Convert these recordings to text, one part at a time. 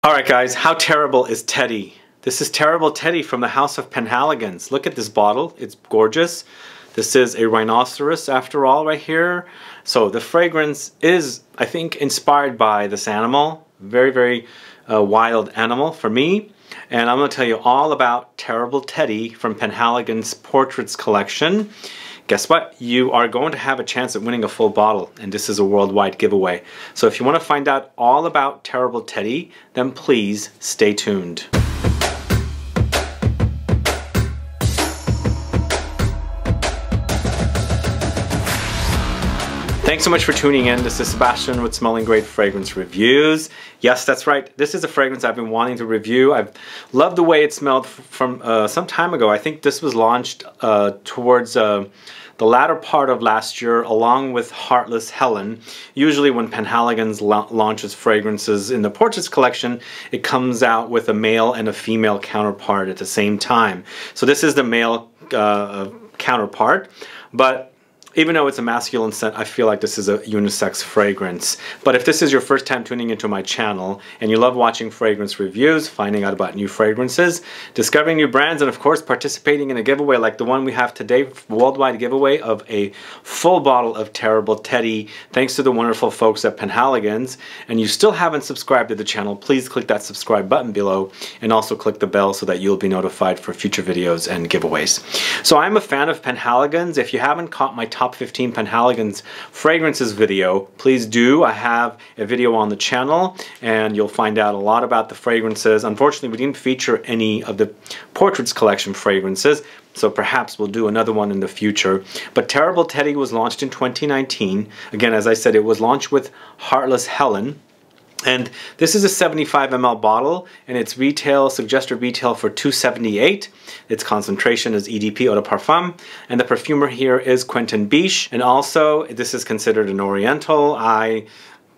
Alright guys, how terrible is Teddy? This is Terrible Teddy from the House of PENHALIGON'S. Look at this bottle, it's gorgeous. This is a rhinoceros after all right here. So the fragrance is, I think, inspired by this animal. Very wild animal for me. And I'm going to tell you all about Terrible Teddy from PENHALIGON'S Portraits collection. Guess what? You are going to have a chance at winning a full bottle, and this is a worldwide giveaway. So if you want to find out all about Terrible Teddy, then please stay tuned. Thanks so much for tuning in. This is Sebastian with Smelling Great Fragrance Reviews. Yes, that's right. This is a fragrance I've been wanting to review. I've loved the way it smelled from some time ago. I think this was launched towards the latter part of last year along with Heartless, Helen. Usually when PENHALIGON'S launches fragrances in the Portraits collection, it comes out with a male and a female counterpart at the same time. So this is the male counterpart, but even though it's a masculine scent, I feel like this is a unisex fragrance. But if this is your first time tuning into my channel and you love watching fragrance reviews, finding out about new fragrances, discovering new brands, and of course participating in a giveaway like the one we have today, worldwide giveaway of a full bottle of Terrible Teddy, thanks to the wonderful folks at PENHALIGON'S, and you still haven't subscribed to the channel, please click that subscribe button below and also click the bell so that you'll be notified for future videos and giveaways. So I'm a fan of PENHALIGON'S. If you haven't caught my top 15 PENHALIGON'S fragrances video, please do. I have a video on the channel and you'll find out a lot about the fragrances. Unfortunately, we didn't feature any of the Portraits collection fragrances, so perhaps we'll do another one in the future. But Terrible Teddy was launched in 2019. Again, as I said, it was launched with Heartless Helen. And this is a 75 ml bottle, and its retail, suggested retail for $2.78. Its concentration is EDP Eau De Parfum, and the perfumer here is Quentin Bisch. And also, this is considered an Oriental. I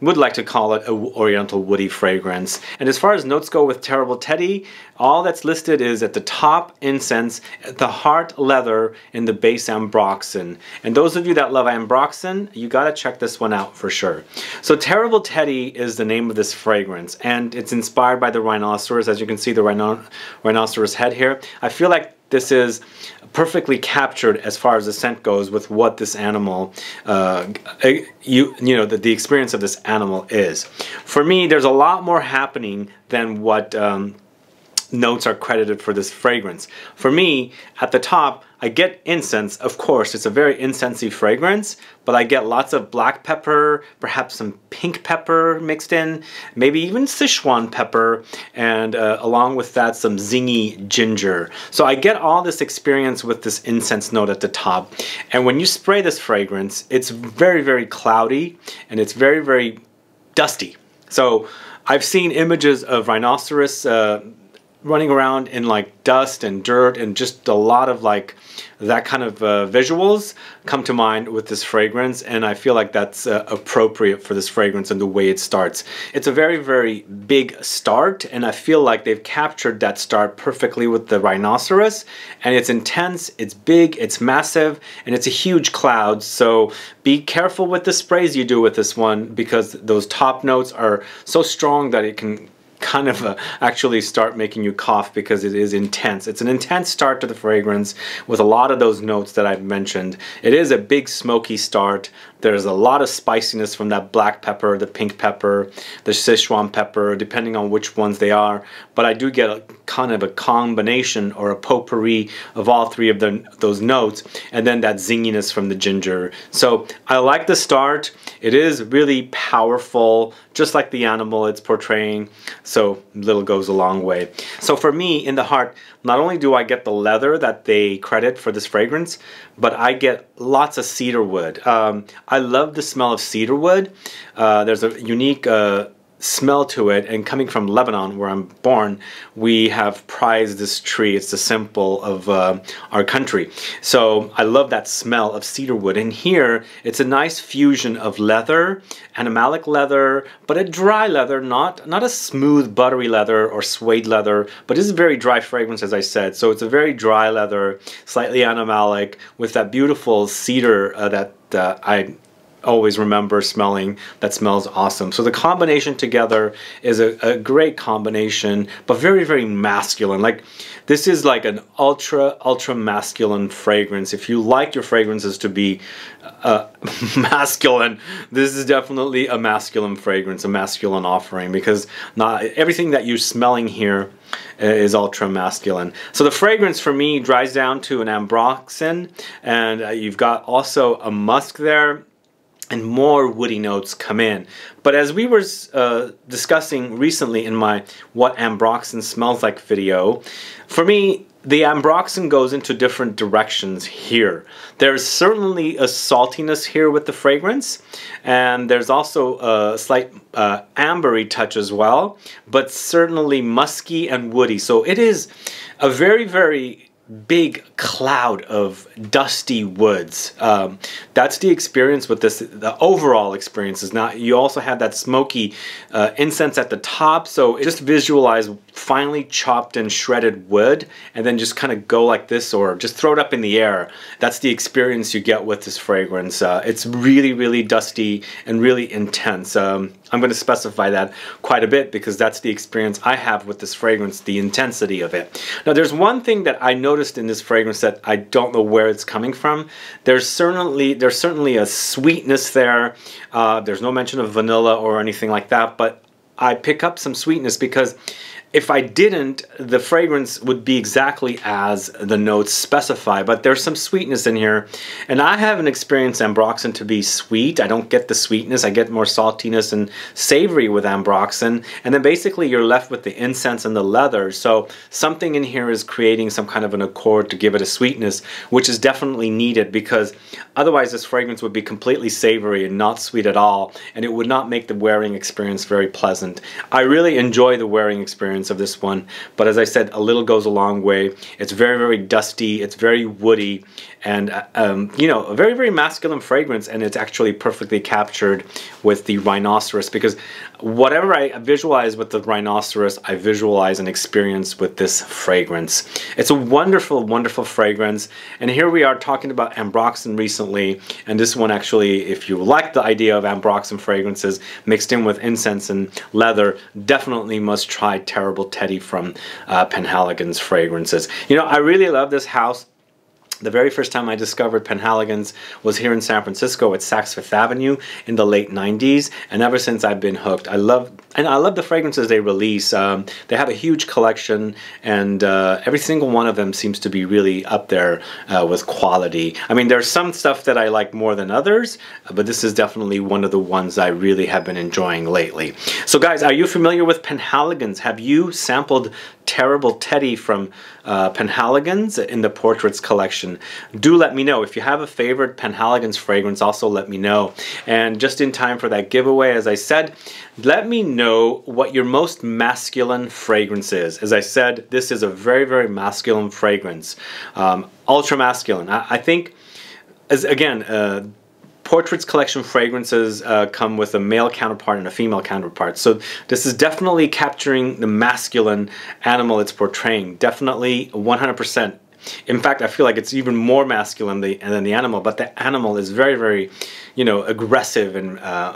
would like to call it an Oriental woody fragrance. And as far as notes go with Terrible Teddy, all that's listed is at the top Incense, at the heart leather, and the base Ambroxan. And those of you that love Ambroxan, you gotta check this one out for sure. So Terrible Teddy is the name of this fragrance, and it's inspired by the rhinoceros. As you can see, the rhinoceros head here. I feel like this is perfectly captured as far as the scent goes with what this animal, the experience of this animal is. For me, there's a lot more happening than what notes are credited for this fragrance. For me, at the top, I get incense. Of course, it's a very incensey fragrance, but I get lots of black pepper, perhaps some pink pepper mixed in, maybe even Sichuan pepper, and along with that, some zingy ginger. So I get all this experience with this incense note at the top. And when you spray this fragrance, it's very cloudy, and it's very dusty. So I've seen images of rhinoceros running around in like dust and dirt, and just a lot of like that kind of visuals come to mind with this fragrance, and I feel like that's appropriate for this fragrance and the way it starts. It's a very big start, and I feel like they've captured that start perfectly with the rhinoceros, and it's intense, it's big, it's massive, and it's a huge cloud. So be careful with the sprays you do with this one, because those top notes are so strong that it can kind of actually start making you cough, because it is intense. It's an intense start to the fragrance with a lot of those notes that I've mentioned. It is a big smoky start. There's a lot of spiciness from that black pepper, the pink pepper, the Sichuan pepper, depending on which ones they are. But I do get a kind of a combination or a potpourri of all three of those notes, and then that zinginess from the ginger. So I like the start. It is really powerful, just like the animal it's portraying. So little goes a long way. So for me, in the heart, not only do I get the leather that they credit for this fragrance, but I get lots of cedarwood. I love the smell of cedarwood. There's a unique smell to it, and coming from Lebanon, where I'm born, we have prized this tree. It's the symbol of our country. So I love that smell of cedarwood, and here it's a nice fusion of leather, animalic leather, but a dry leather, not a smooth buttery leather or suede leather, but it's a very dry fragrance, as I said. So it's a very dry leather, slightly animalic, with that beautiful cedar that I always remember smelling that smells awesome. So the combination together is a great combination, but very, very masculine. Like, this is like an ultra masculine fragrance. If you like your fragrances to be masculine, this is definitely a masculine fragrance, a masculine offering, because not everything that you're smelling here is ultra masculine. So the fragrance for me dries down to an Ambroxan, and you've got also a musk there, and more woody notes come in. But as we were discussing recently in my What Ambroxan Smells Like video, for me, the Ambroxan goes into different directions here. There's certainly a saltiness here with the fragrance, and there's also a slight ambery touch as well, but certainly musky and woody. So it is a very, very big cloud of dusty woods. That's the experience with this. The overall experience is not. You also have that smoky incense at the top, so just visualize finely chopped and shredded wood, and then just kind of go like this, or just throw it up in the air. That's the experience you get with this fragrance. It's really, really dusty and really intense. I'm going to specify that quite a bit, because that's the experience I have with this fragrance, the intensity of it. Now, there's one thing that I noticed in this fragrance that I don't know where it's coming from. There's certainly a sweetness there. There's no mention of vanilla or anything like that, but I pick up some sweetness, because if I didn't, the fragrance would be exactly as the notes specify, but there's some sweetness in here. And I haven't experienced Ambroxan to be sweet. I don't get the sweetness. I get more saltiness and savory with Ambroxan. And then basically you're left with the incense and the leather. So something in here is creating some kind of an accord to give it a sweetness, which is definitely needed, because otherwise this fragrance would be completely savory and not sweet at all, and it would not make the wearing experience very pleasant. I really enjoy the wearing experience of this one, but as I said, a little goes a long way. It's very, very dusty, it's very woody, and you know, a very, very masculine fragrance, and it's actually perfectly captured with the rhinoceros, because whatever I visualize with the rhinoceros, I visualize and experience with this fragrance. It's a wonderful, wonderful fragrance, and here we are talking about Ambroxan recently, and this one actually, if you like the idea of Ambroxan fragrances mixed in with incense and leather, definitely must try Terrible Teddy from PENHALIGON'S fragrances. You know, I really love this house. The very first time I discovered PENHALIGON'S was here in San Francisco at Saks Fifth Avenue in the late 90s, and ever since I've been hooked. I love the fragrances they release. They have a huge collection, and every single one of them seems to be really up there with quality. I mean, there's some stuff that I like more than others, but this is definitely one of the ones I really have been enjoying lately. So guys, are you familiar with PENHALIGON'S? Have you sampled Terrible Teddy from PENHALIGON'S in the Portraits collection? Do let me know. If you have a favorite PENHALIGON'S fragrance, also let me know. And just in time for that giveaway, as I said, let me know what your most masculine fragrance is. As I said, this is a very, very masculine fragrance. Ultra masculine. I think, as again, Portraits collection fragrances come with a male counterpart and a female counterpart. So this is definitely capturing the masculine animal it's portraying. Definitely 100%. In fact, I feel like it's even more masculine than the animal, but the animal is very, very, you know, aggressive and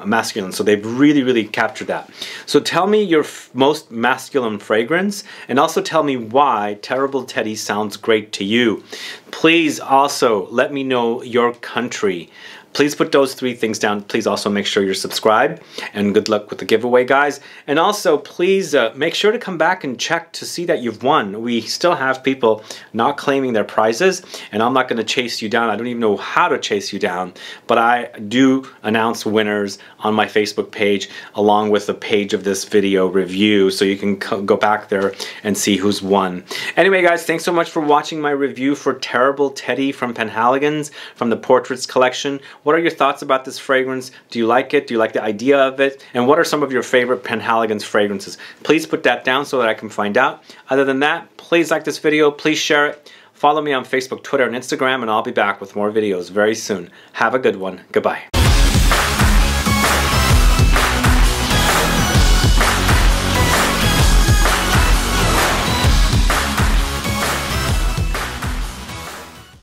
masculine. So they've really, really captured that. So tell me your most masculine fragrance, and also tell me why Terrible Teddy sounds great to you. Please also let me know your country. Please put those 3 things down. Please also make sure you're subscribed, and good luck with the giveaway, guys. And also, please make sure to come back and check to see that you've won. We still have people not claiming their prizes, and I'm not going to chase you down. I don't even know how to chase you down, but I do announce winners on my Facebook page along with the page of this video review, so you can go back there and see who's won. Anyway, guys, thanks so much for watching my review for Terrible Teddy from PENHALIGON'S from the Portraits collection. What are your thoughts about this fragrance? Do you like it? Do you like the idea of it? And what are some of your favorite PENHALIGON'S fragrances? Please put that down so that I can find out. Other than that, please like this video, please share it. Follow me on Facebook, Twitter, and Instagram, and I'll be back with more videos very soon. Have a good one. Goodbye.